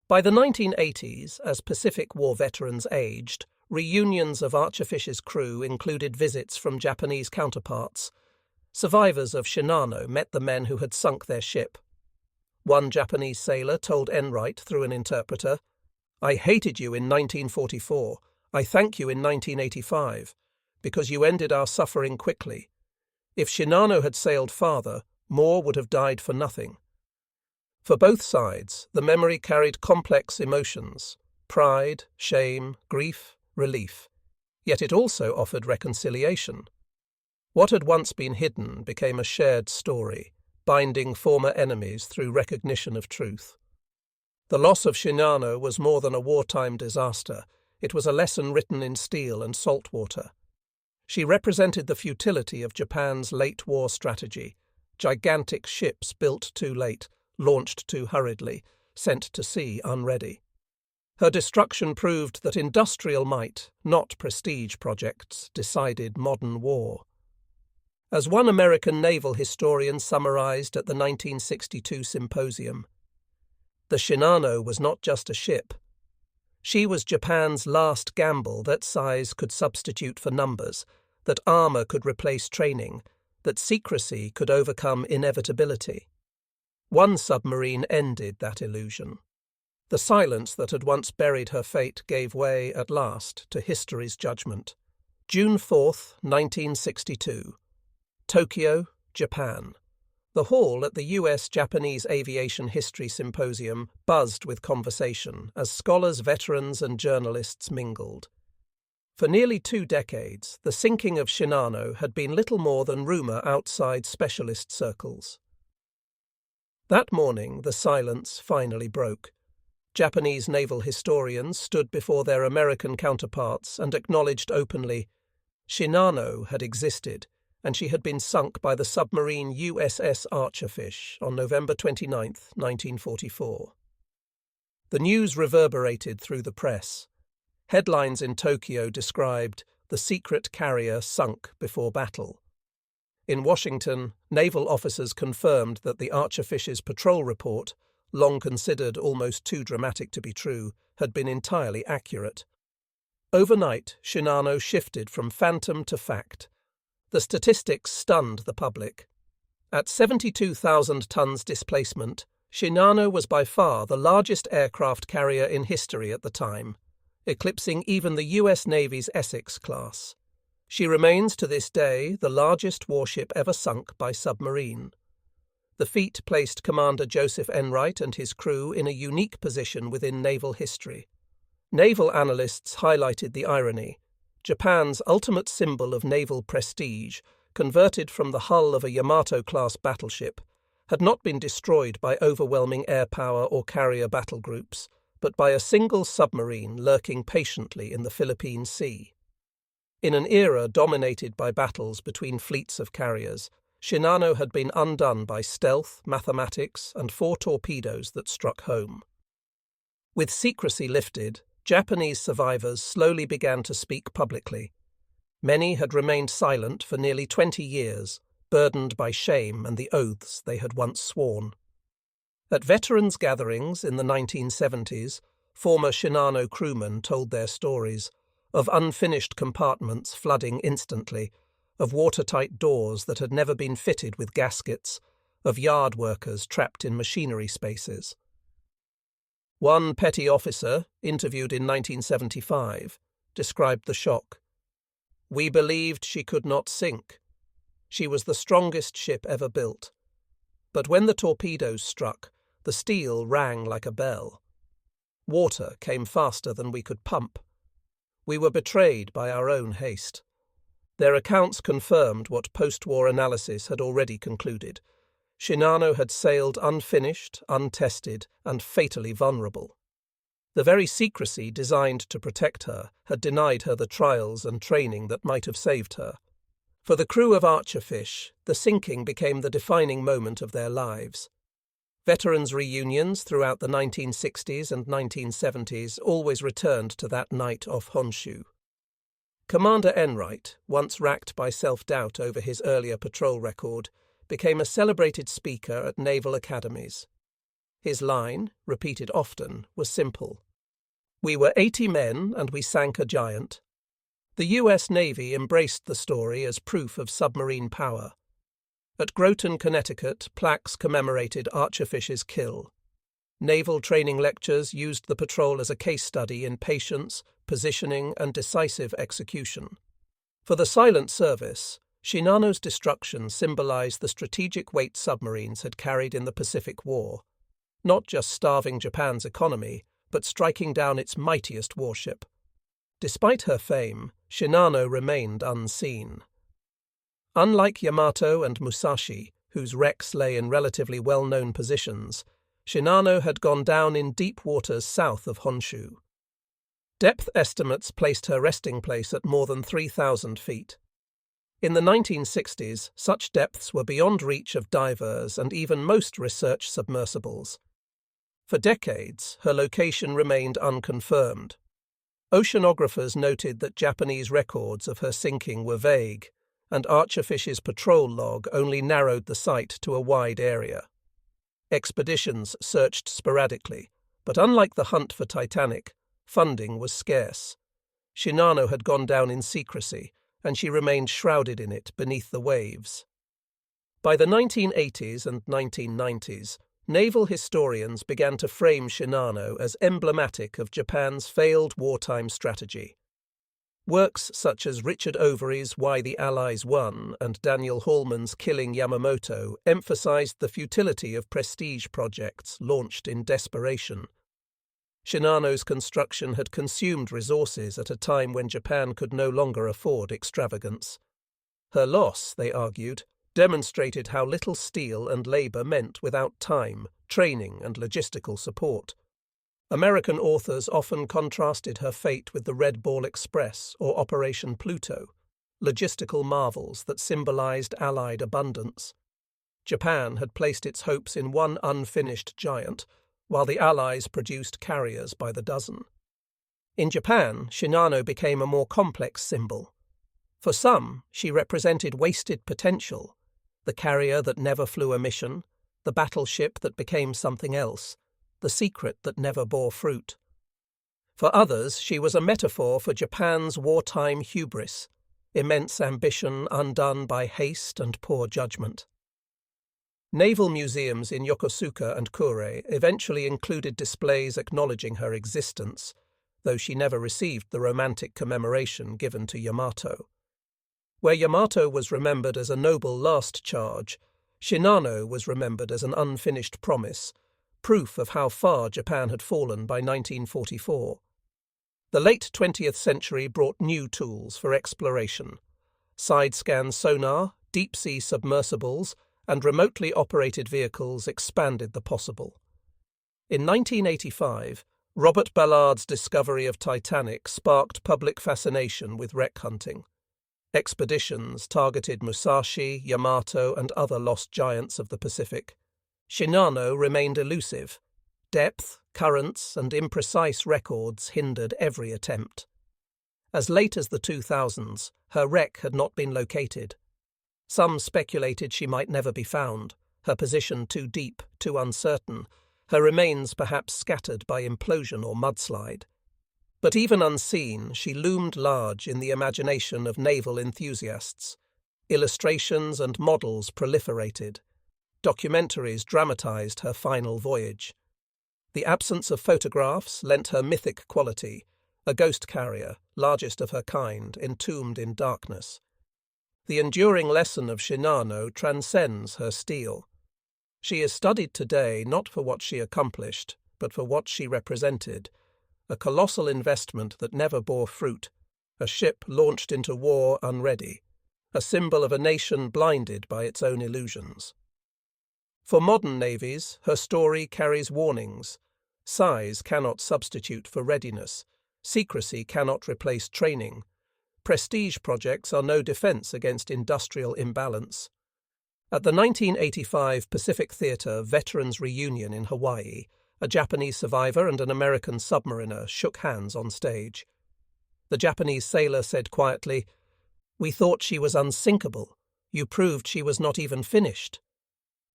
By the 1980s, as Pacific War veterans aged, reunions of Archerfish's crew included visits from Japanese counterparts. Survivors of Shinano met the men who had sunk their ship. One Japanese sailor told Enright through an interpreter, "I hated you in 1944. I thank you in 1985, because you ended our suffering quickly. If Shinano had sailed farther, more would have died for nothing." For both sides, the memory carried complex emotions: pride, shame, grief, relief. Yet it also offered reconciliation. What had once been hidden became a shared story, binding former enemies through recognition of truth. The loss of Shinano was more than a wartime disaster. It was a lesson written in steel and salt water. She represented the futility of Japan's late war strategy: gigantic ships built too late, launched too hurriedly, sent to sea unready. Her destruction proved that industrial might, not prestige projects, decided modern war. As one American naval historian summarized at the 1962 symposium, the Shinano was not just a ship. She was Japan's last gamble that size could substitute for numbers, that armor could replace training, that secrecy could overcome inevitability. One submarine ended that illusion. The silence that had once buried her fate gave way at last to history's judgment. June 4, 1962. Tokyo, Japan. The hall at the U.S.-Japanese Aviation History Symposium buzzed with conversation as scholars, veterans, and journalists mingled. For nearly 2 decades, the sinking of Shinano had been little more than rumour outside specialist circles. That morning, the silence finally broke. Japanese naval historians stood before their American counterparts and acknowledged openly Shinano had existed, and she had been sunk by the submarine USS Archerfish on November 29, 1944. The news reverberated through the press. Headlines in Tokyo described "the secret carrier sunk before battle." In Washington, naval officers confirmed that the Archerfish's patrol report, long considered almost too dramatic to be true, had been entirely accurate. Overnight, Shinano shifted from phantom to fact. The statistics stunned the public. At 72,000 tons displacement, Shinano was by far the largest aircraft carrier in history at the time, eclipsing even the US Navy's Essex class. She remains to this day the largest warship ever sunk by submarine. The feat placed Commander Joseph Enright and his crew in a unique position within naval history. Naval analysts highlighted the irony. Japan's ultimate symbol of naval prestige, converted from the hull of a Yamato-class battleship, had not been destroyed by overwhelming air power or carrier battle groups, but by a single submarine lurking patiently in the Philippine Sea. In an era dominated by battles between fleets of carriers, Shinano had been undone by stealth, mathematics, and 4 torpedoes that struck home. With secrecy lifted, Japanese survivors slowly began to speak publicly. Many had remained silent for nearly 20 years, burdened by shame and the oaths they had once sworn. At veterans' gatherings in the 1970s, former Shinano crewmen told their stories, of unfinished compartments flooding instantly, of watertight doors that had never been fitted with gaskets, of yard workers trapped in machinery spaces. One petty officer, interviewed in 1975, described the shock. "We believed she could not sink. She was the strongest ship ever built. But when the torpedoes struck, the steel rang like a bell. Water came faster than we could pump. We were betrayed by our own haste." Their accounts confirmed what post-war analysis had already concluded. Shinano had sailed unfinished, untested, and fatally vulnerable. The very secrecy designed to protect her had denied her the trials and training that might have saved her. For the crew of Archerfish, the sinking became the defining moment of their lives. Veterans' reunions throughout the 1960s and 1970s always returned to that night off Honshu. Commander Enright, once racked by self-doubt over his earlier patrol record, became a celebrated speaker at naval academies. His line, repeated often, was simple. "We were 80 men and we sank a giant." The US Navy embraced the story as proof of submarine power. At Groton, Connecticut, plaques commemorated Archerfish's kill. Naval training lectures used the patrol as a case study in patience, positioning, and decisive execution. For the silent service, Shinano's destruction symbolized the strategic weight submarines had carried in the Pacific War, not just starving Japan's economy, but striking down its mightiest warship. Despite her fame, Shinano remained unseen. Unlike Yamato and Musashi, whose wrecks lay in relatively well-known positions, Shinano had gone down in deep waters south of Honshu. Depth estimates placed her resting place at more than 3,000 feet. In the 1960s, such depths were beyond reach of divers and even most research submersibles. For decades, her location remained unconfirmed. Oceanographers noted that Japanese records of her sinking were vague, and Archerfish's patrol log only narrowed the site to a wide area. Expeditions searched sporadically, but unlike the hunt for Titanic, funding was scarce. Shinano had gone down in secrecy, and she remained shrouded in it beneath the waves. By the 1980s and 1990s, naval historians began to frame Shinano as emblematic of Japan's failed wartime strategy. Works such as Richard Overy's Why the Allies Won and Daniel Hallman's Killing Yamamoto emphasized the futility of prestige projects launched in desperation. Shinano's construction had consumed resources at a time when Japan could no longer afford extravagance. Her loss, they argued, demonstrated how little steel and labor meant without time, training, and logistical support. American authors often contrasted her fate with the Red Ball Express or Operation Pluto, logistical marvels that symbolized Allied abundance. Japan had placed its hopes in one unfinished giant, while the Allies produced carriers by the dozen. In Japan, Shinano became a more complex symbol. For some, she represented wasted potential, the carrier that never flew a mission, the battleship that became something else, the secret that never bore fruit. For others, she was a metaphor for Japan's wartime hubris, immense ambition undone by haste and poor judgment. Naval museums in Yokosuka and Kure eventually included displays acknowledging her existence, though she never received the romantic commemoration given to Yamato. Where Yamato was remembered as a noble last charge, Shinano was remembered as an unfinished promise, proof of how far Japan had fallen by 1944. The late 20th century brought new tools for exploration. Side-scan sonar, deep-sea submersibles, and remotely operated vehicles expanded the possible. In 1985, Robert Ballard's discovery of Titanic sparked public fascination with wreck hunting. Expeditions targeted Musashi, Yamato, and other lost giants of the Pacific. Shinano remained elusive. Depth, currents, and imprecise records hindered every attempt. As late as the 2000s, her wreck had not been located. Some speculated she might never be found, her position too deep, too uncertain, her remains perhaps scattered by implosion or mudslide. But even unseen, she loomed large in the imagination of naval enthusiasts. Illustrations and models proliferated. Documentaries dramatized her final voyage. The absence of photographs lent her mythic quality, a ghost carrier, largest of her kind, entombed in darkness. The enduring lesson of Shinano transcends her steel. She is studied today not for what she accomplished, but for what she represented. A colossal investment that never bore fruit, a ship launched into war unready, a symbol of a nation blinded by its own illusions. For modern navies, her story carries warnings. Size cannot substitute for readiness. Secrecy cannot replace training. Prestige projects are no defense against industrial imbalance. At the 1985 Pacific Theater Veterans Reunion in Hawaii, a Japanese survivor and an American submariner shook hands on stage. The Japanese sailor said quietly, "We thought she was unsinkable. You proved she was not even finished."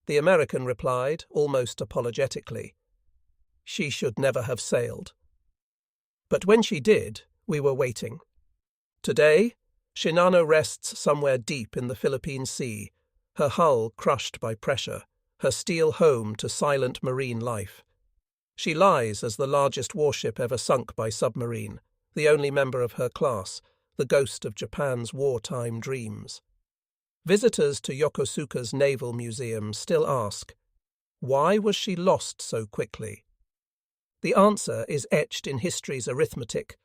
The American replied, almost apologetically, "She should never have sailed." But when she did, we were waiting. Today, Shinano rests somewhere deep in the Philippine Sea, her hull crushed by pressure, her steel home to silent marine life. She lies as the largest warship ever sunk by submarine, the only member of her class, the ghost of Japan's wartime dreams. Visitors to Yokosuka's Naval Museum still ask, why was she lost so quickly? The answer is etched in history's arithmetic: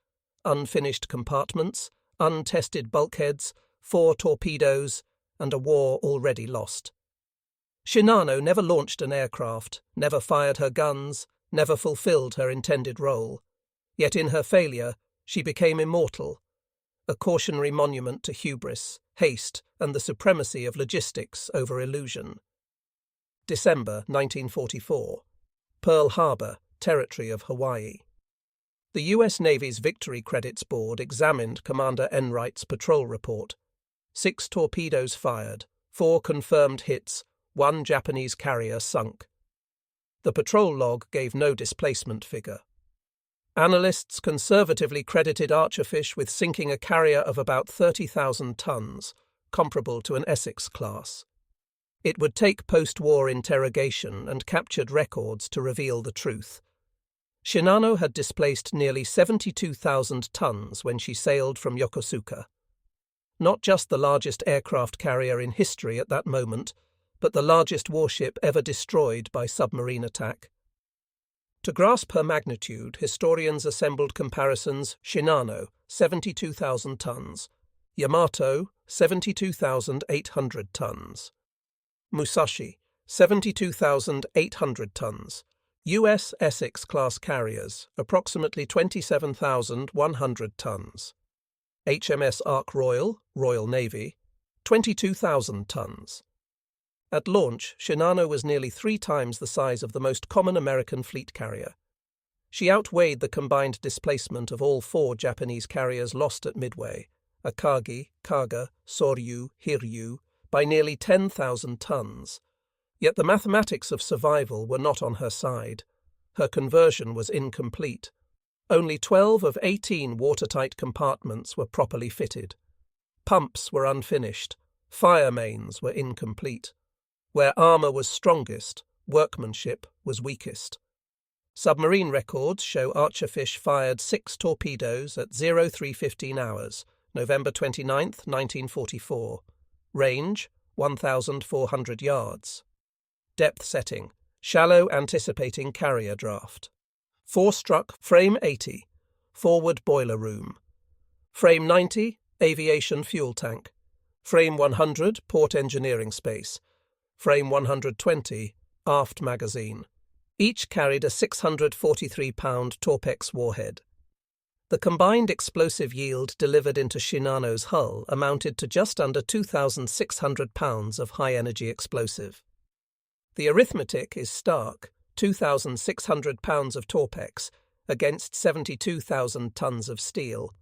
unfinished compartments, untested bulkheads, 4 torpedoes, and a war already lost. Shinano never launched an aircraft, never fired her guns, never fulfilled her intended role. Yet in her failure, she became immortal, a cautionary monument to hubris, haste, and the supremacy of logistics over illusion. December 1944. Pearl Harbor, territory of Hawaii. The U.S. Navy's Victory Credits Board examined Commander Enright's patrol report. 6 torpedoes fired, 4 confirmed hits, 1 Japanese carrier sunk. The patrol log gave no displacement figure. Analysts conservatively credited Archerfish with sinking a carrier of about 30,000 tons, comparable to an Essex class. It would take post-war interrogation and captured records to reveal the truth. Shinano had displaced nearly 72,000 tons when she sailed from Yokosuka. Not just the largest aircraft carrier in history at that moment, but the largest warship ever destroyed by submarine attack. To grasp her magnitude, historians assembled comparisons: Shinano, 72,000 tons, Yamato, 72,800 tons, Musashi, 72,800 tons, U.S. Essex-class carriers, approximately 27,100 tons, HMS Ark Royal, Royal Navy, 22,000 tons. At launch, Shinano was nearly 3 times the size of the most common American fleet carrier. She outweighed the combined displacement of all 4 Japanese carriers lost at Midway, Akagi, Kaga, Soryu, Hiryu, by nearly 10,000 tons. Yet the mathematics of survival were not on her side. Her conversion was incomplete. Only 12 of 18 watertight compartments were properly fitted. Pumps were unfinished. Fire mains were incomplete. Where armour was strongest, workmanship was weakest. Submarine records show Archerfish fired 6 torpedoes at 03:15 hours, November 29, 1944. Range, 1,400 yards. Depth setting, shallow anticipating carrier draft. 4-struck, frame 80, forward boiler room. Frame 90, aviation fuel tank. Frame 100, port engineering space. Frame 120, aft magazine. Each carried a 643-pound Torpex warhead. The combined explosive yield delivered into Shinano's hull amounted to just under 2,600 pounds of high-energy explosive. The arithmetic is stark: 2,600 pounds of Torpex against 72,000 tons of steel.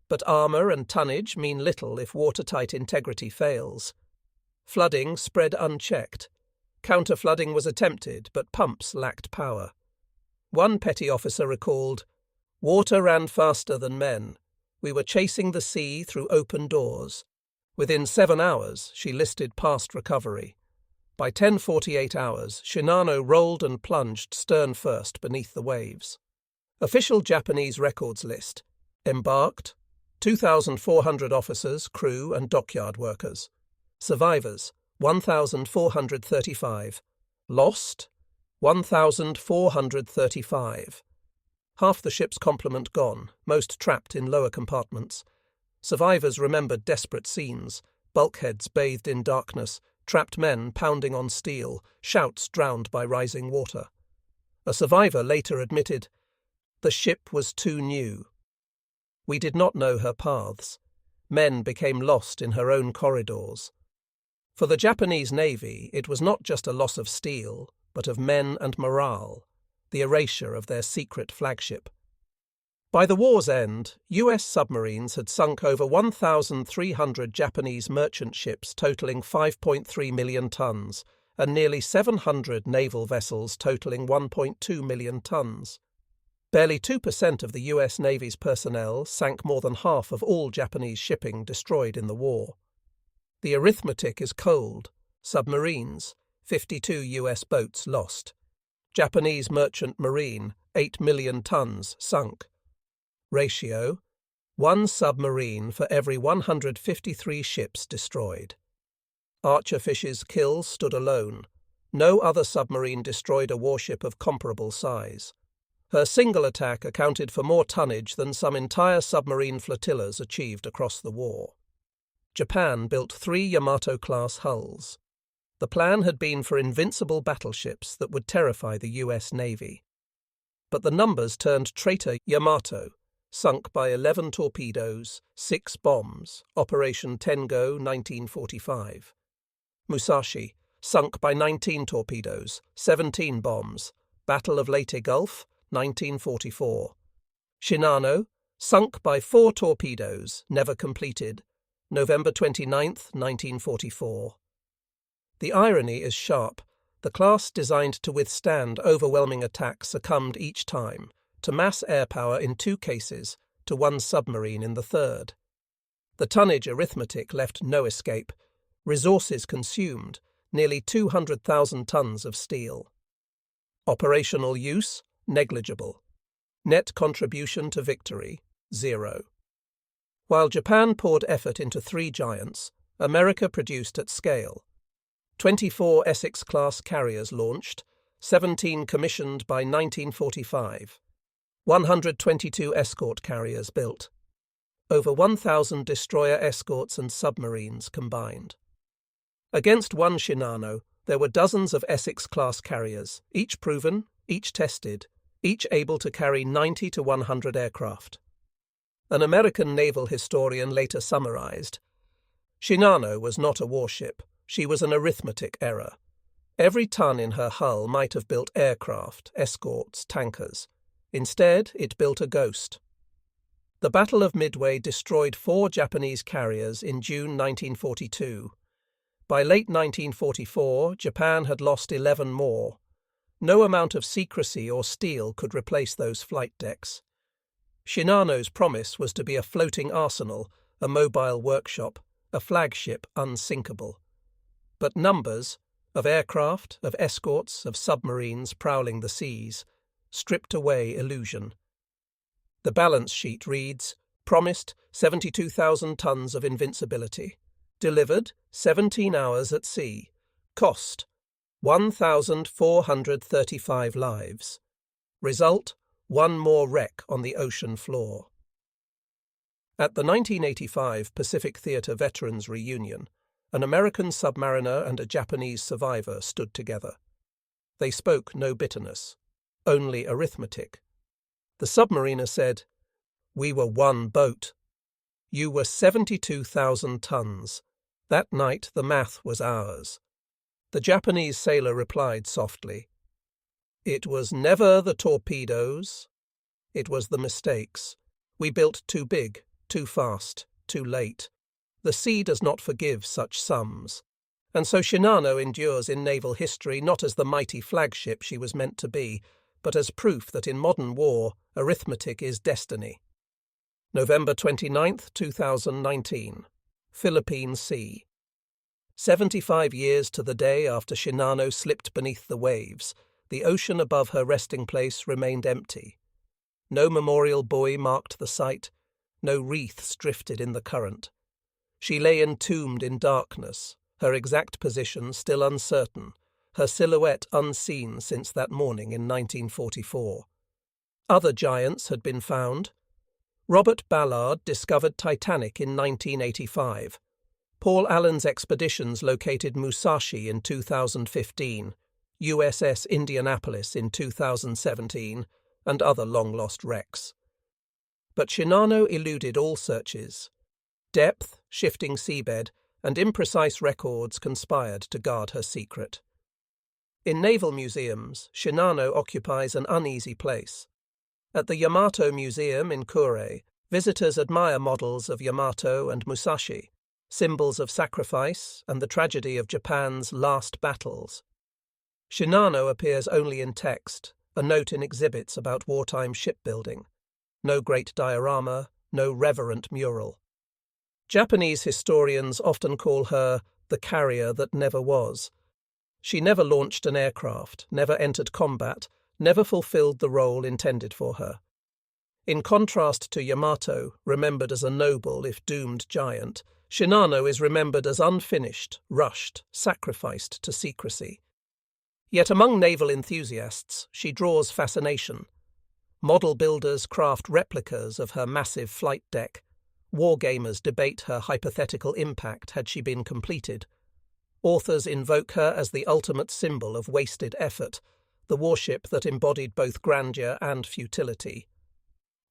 But armour and tonnage mean little if watertight integrity fails. Flooding spread unchecked. Counter-flooding was attempted, but pumps lacked power. One petty officer recalled, "Water ran faster than men. We were chasing the sea through open doors. Within 7 hours, she listed past recovery. By 10:48 hours, Shinano rolled and plunged stern first beneath the waves." Official Japanese records list: embarked, 2,400 officers, crew, and dockyard workers. Survivors, 1,435. Lost, 1,435. Half the ship's complement gone, most trapped in lower compartments. Survivors remembered desperate scenes: bulkheads bathed in darkness, trapped men pounding on steel, shouts drowned by rising water. A survivor later admitted, "The ship was too new. We did not know her paths. Men became lost in her own corridors." For the Japanese Navy, it was not just a loss of steel, but of men and morale, the erasure of their secret flagship. By the war's end, U.S. submarines had sunk over 1,300 Japanese merchant ships totaling 5.3 million tons, and nearly 700 naval vessels totaling 1.2 million tons. Barely 2% of the U.S. Navy's personnel sank more than half of all Japanese shipping destroyed in the war. The arithmetic is cold. Submarines, 52 U.S. boats lost. Japanese merchant marine, 8 million tons sunk. Ratio, 1 submarine for every 153 ships destroyed. Archerfish's kill stood alone. No other submarine destroyed a warship of comparable size. Her single attack accounted for more tonnage than some entire submarine flotillas achieved across the war. Japan built 3 Yamato-class hulls. The plan had been for invincible battleships that would terrify the US Navy. But the numbers turned traitor Yamato, sunk by 11 torpedoes, 6 bombs, Operation Tengo 1945. Musashi, sunk by 19 torpedoes, 17 bombs, Battle of Leyte Gulf 1944. Shinano, sunk by 4 torpedoes, never completed, November 29, 1944. The irony is sharp. The class designed to withstand overwhelming attack succumbed each time, to mass air power in 2 cases, to 1 submarine in the 3rd. The tonnage arithmetic left no escape. Resources consumed, nearly 200,000 tons of steel. Operational use, negligible. Net contribution to victory, 0. While Japan poured effort into 3 giants, America produced at scale. 24 Essex-class carriers launched, 17 commissioned by 1945. 122 escort carriers built. Over 1,000 destroyer escorts and submarines combined. Against 1 Shinano, there were dozens of Essex-class carriers, each proven, each tested, each able to carry 90 to 100 aircraft. An American naval historian later summarized, "Shinano was not a warship. She was an arithmetic error. Every ton in her hull might have built aircraft, escorts, tankers. Instead, it built a ghost." The Battle of Midway destroyed 4 Japanese carriers in June 1942. By late 1944, Japan had lost 11 more. No amount of secrecy or steel could replace those flight decks. Shinano's promise was to be a floating arsenal, a mobile workshop, a flagship unsinkable. But numbers, of aircraft, of escorts, of submarines prowling the seas, stripped away illusion. The balance sheet reads, promised 72,000 tons of invincibility. Delivered 17 hours at sea. Cost 1,435 lives. Result, 1 more wreck on the ocean floor. At the 1985 Pacific Theatre Veterans Reunion, an American submariner and a Japanese survivor stood together. They spoke no bitterness, only arithmetic. The submariner said, "We were 1 boat. You were 72,000 tons. That night the math was ours." The Japanese sailor replied softly, "It was never the torpedoes. It was the mistakes. We built too big, too fast, too late. The sea does not forgive such sums." And so Shinano endures in naval history not as the mighty flagship she was meant to be, but as proof that in modern war, arithmetic is destiny. November 29, 2019. Philippine Sea. 75 years to the day after Shinano slipped beneath the waves, the ocean above her resting place remained empty. No memorial buoy marked the site, no wreaths drifted in the current. She lay entombed in darkness, her exact position still uncertain, her silhouette unseen since that morning in 1944. Other giants had been found. Robert Ballard discovered Titanic in 1985. Paul Allen's expeditions located Musashi in 2015, USS Indianapolis in 2017, and other long-lost wrecks. But Shinano eluded all searches. Depth, shifting seabed, and imprecise records conspired to guard her secret. In naval museums, Shinano occupies an uneasy place. At the Yamato Museum in Kure, visitors admire models of Yamato and Musashi, symbols of sacrifice and the tragedy of Japan's last battles. Shinano appears only in text, a note in exhibits about wartime shipbuilding. No great diorama, no reverent mural. Japanese historians often call her the carrier that never was. She never launched an aircraft, never entered combat, never fulfilled the role intended for her. In contrast to Yamato, remembered as a noble if doomed giant, Shinano is remembered as unfinished, rushed, sacrificed to secrecy. Yet among naval enthusiasts, she draws fascination. Model builders craft replicas of her massive flight deck. Wargamers debate her hypothetical impact had she been completed. Authors invoke her as the ultimate symbol of wasted effort, the warship that embodied both grandeur and futility.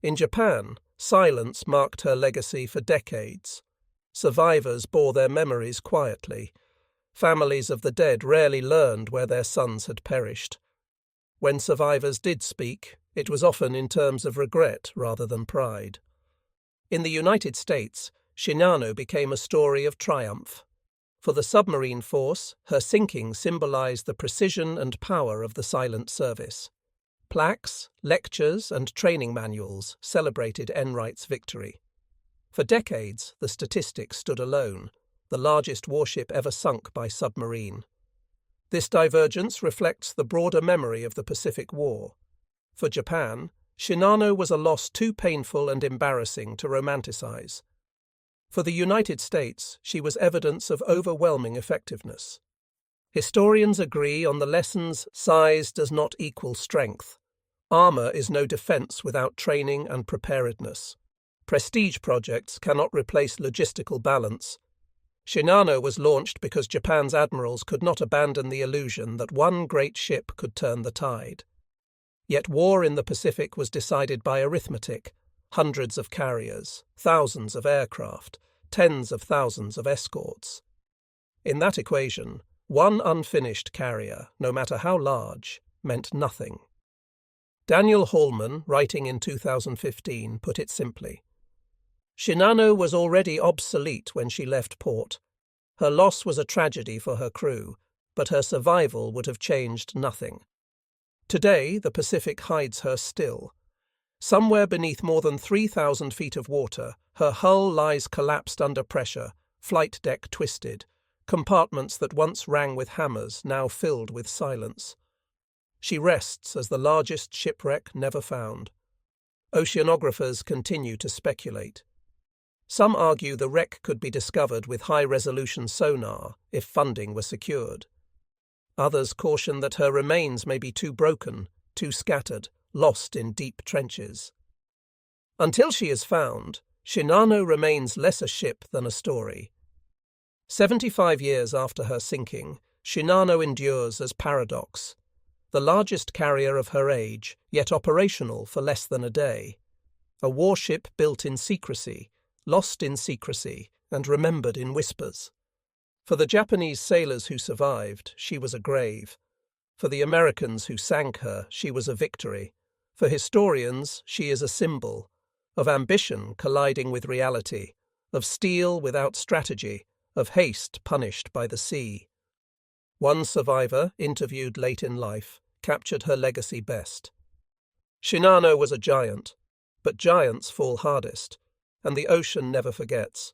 In Japan, silence marked her legacy for decades. Survivors bore their memories quietly. Families of the dead rarely learned where their sons had perished. When survivors did speak, it was often in terms of regret rather than pride. In the United States, Shinano became a story of triumph. For the submarine force, her sinking symbolized the precision and power of the silent service. Plaques, lectures, and training manuals celebrated Enright's victory. For decades, the statistic stood alone, the largest warship ever sunk by submarine. This divergence reflects the broader memory of the Pacific War. For Japan, Shinano was a loss too painful and embarrassing to romanticize. For the United States, she was evidence of overwhelming effectiveness. Historians agree on the lessons size does not equal strength. Armor is no defense without training and preparedness. Prestige projects cannot replace logistical balance. Shinano was launched because Japan's admirals could not abandon the illusion that one great ship could turn the tide. Yet war in the Pacific was decided by arithmetic: hundreds of carriers, thousands of aircraft, tens of thousands of escorts. In that equation, one unfinished carrier, no matter how large, meant nothing. Daniel Hallman, writing in 2015, put it simply: Shinano was already obsolete when she left port. Her loss was a tragedy for her crew, but her survival would have changed nothing. Today, the Pacific hides her still. Somewhere beneath more than 3,000 feet of water, her hull lies collapsed under pressure, flight deck twisted, compartments that once rang with hammers now filled with silence. She rests as the largest shipwreck never found. Oceanographers continue to speculate. Some argue the wreck could be discovered with high-resolution sonar if funding were secured. Others caution that her remains may be too broken, too scattered, lost in deep trenches. Until she is found, Shinano remains less a ship than a story. 75 years after her sinking, Shinano endures as paradox. The largest carrier of her age, yet operational for less than a day. A warship built in secrecy, lost in secrecy, and remembered in whispers. For the Japanese sailors who survived, she was a grave. For the Americans who sank her, she was a victory. For historians, she is a symbol of ambition colliding with reality, of steel without strategy, of haste punished by the sea. One survivor, interviewed late in life, captured her legacy best. Shinano was a giant, but giants fall hardest, and the ocean never forgets.